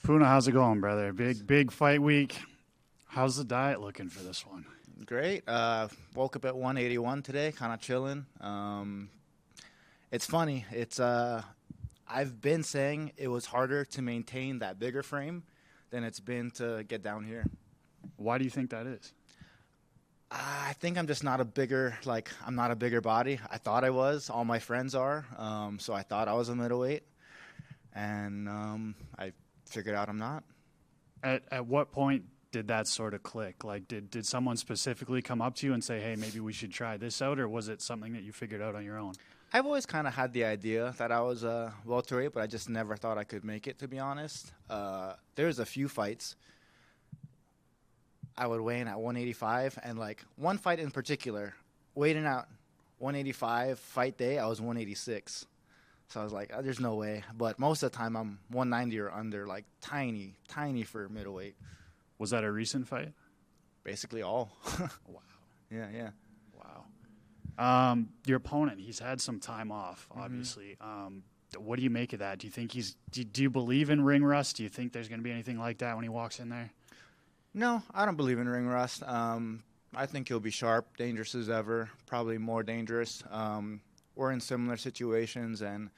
Puna, how's it going, brother? Big fight week. How's the diet looking for this one? Great. Woke up at 181 today, kind of chilling. It's funny. I've been saying it was harder to maintain that bigger frame than it's been to get down here. Why do you think that is? I think I'm just not a bigger body. I thought I was. All my friends are. So I thought I was a middleweight. And I figured out I'm not. At what point did that sort of click? Like, did someone specifically come up to you and say, hey, maybe we should try this out? Or was it something that you figured out on your own? I've always kind of had the idea that I was a welterweight, but I just never thought I could make it, to be honest. There's a few fights I would weigh in at 185, and like one fight in particular, weighing out 185 fight day, I was 186. So I was like, there's no way. But most of the time I'm 190 or under, like tiny for middleweight. Was that a recent fight? Basically all. Wow. Yeah. Wow. Your opponent, he's had some time off, obviously. What do you make of that? Do you think do you believe in ring rust? Do you think there's going to be anything like that when he walks in there? No, I don't believe in ring rust. I think he'll be sharp, dangerous as ever, probably more dangerous. We're in similar situations, and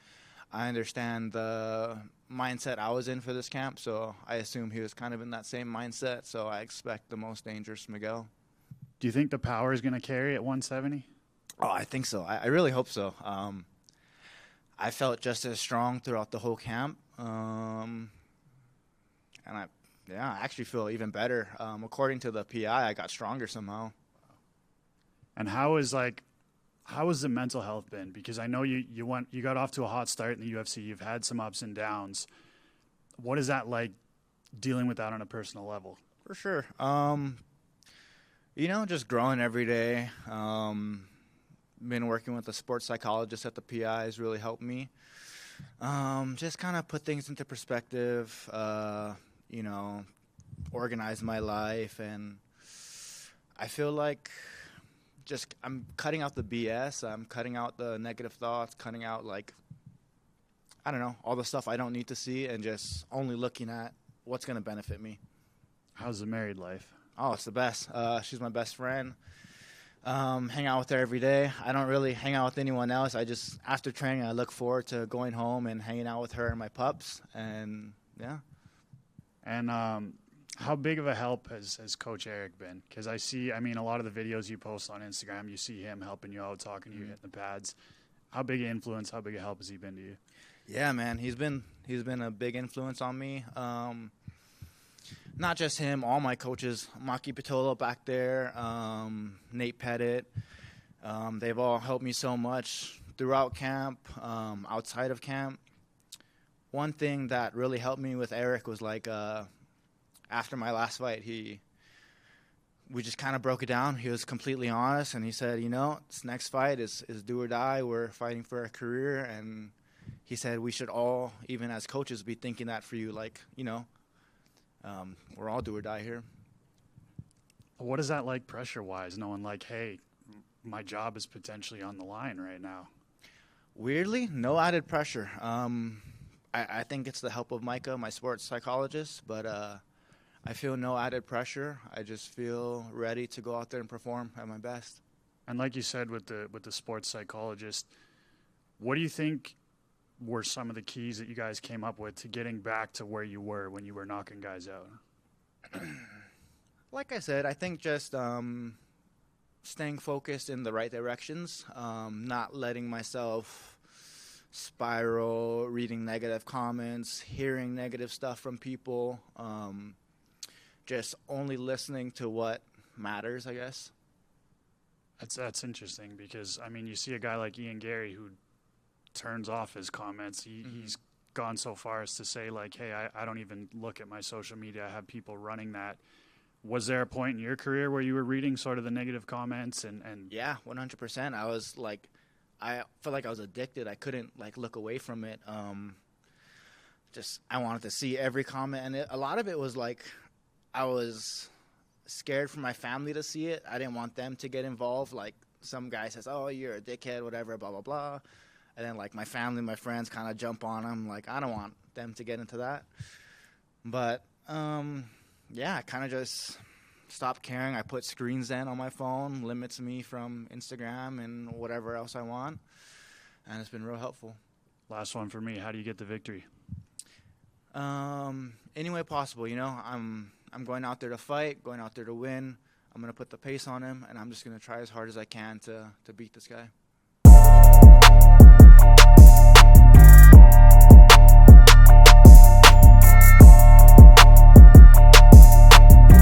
I understand the mindset I was in for this camp, so I assume he was kind of in that same mindset, so I expect the most dangerous Miguel. Do you think the power is going to carry at 170? Oh, I think so. I really hope so. I felt just as strong throughout the whole camp, and I actually feel even better. According to the PI, I got stronger somehow. And how has the mental health been? Because I know you got off to a hot start in the UFC. You've had some ups and downs. What is that like, dealing with that on a personal level? For sure. Just growing every day. Been working with a sports psychologist at the PI has really helped me. Just kind of put things into perspective, organize my life. And I feel like I'm cutting out the BS. I'm cutting out the negative thoughts, cutting out, all the stuff I don't need to see, and just only looking at what's going to benefit me. How's the married life? Oh, it's the best. She's my best friend. Hang out with her every day. I don't really hang out with anyone else. After training, I look forward to going home and hanging out with her and my pups. And, yeah. And how big of a help has Coach Eric been? Because a lot of the videos you post on Instagram, you see him helping you out, talking to you, hitting the pads. How big an influence, how big a help has he been to you? Yeah, man, he's been a big influence on me. Not just him, all my coaches, Maki Pitolo back there, Nate Pettit. They've all helped me so much throughout camp, outside of camp. One thing that really helped me with Eric was after my last fight, we just kind of broke it down. He was completely honest, and he said, this next fight is do or die. We're fighting for a career, and he said we should all, even as coaches, be thinking that for you, we're all do or die here. What is that like pressure-wise, knowing hey, my job is potentially on the line right now? Weirdly, no added pressure. I think it's the help of Micah, my sports psychologist, but I feel no added pressure. I just feel ready to go out there and perform at my best. And like you said with the sports psychologist, what do you think were some of the keys that you guys came up with to getting back to where you were when you were knocking guys out? Like I said, I think just staying focused in the right directions, not letting myself spiral, reading negative comments, hearing negative stuff from people, just only listening to what matters, I guess. That's interesting because, you see a guy like Ian Gary who turns off his comments. He's gone so far as to say, hey, I don't even look at my social media. I have people running that. Was there a point in your career where you were reading sort of the negative comments? And Yeah, 100%. I was I felt like I was addicted. I couldn't look away from it. I wanted to see every comment. And a lot of it was I was scared for my family to see it. I didn't want them to get involved. Some guy says, oh, you're a dickhead, whatever, blah, blah, blah. And then my family, my friends kind of jump on them. I don't want them to get into that. But, yeah, I kind of just stopped caring. I put screens in on my phone, limits me from Instagram and whatever else I want, and it's been real helpful. Last one for me. How do you get the victory? Any way possible, you know. I'm going out there to fight, going out there to win. I'm going to put the pace on him, and I'm just going to try as hard as I can to beat this guy.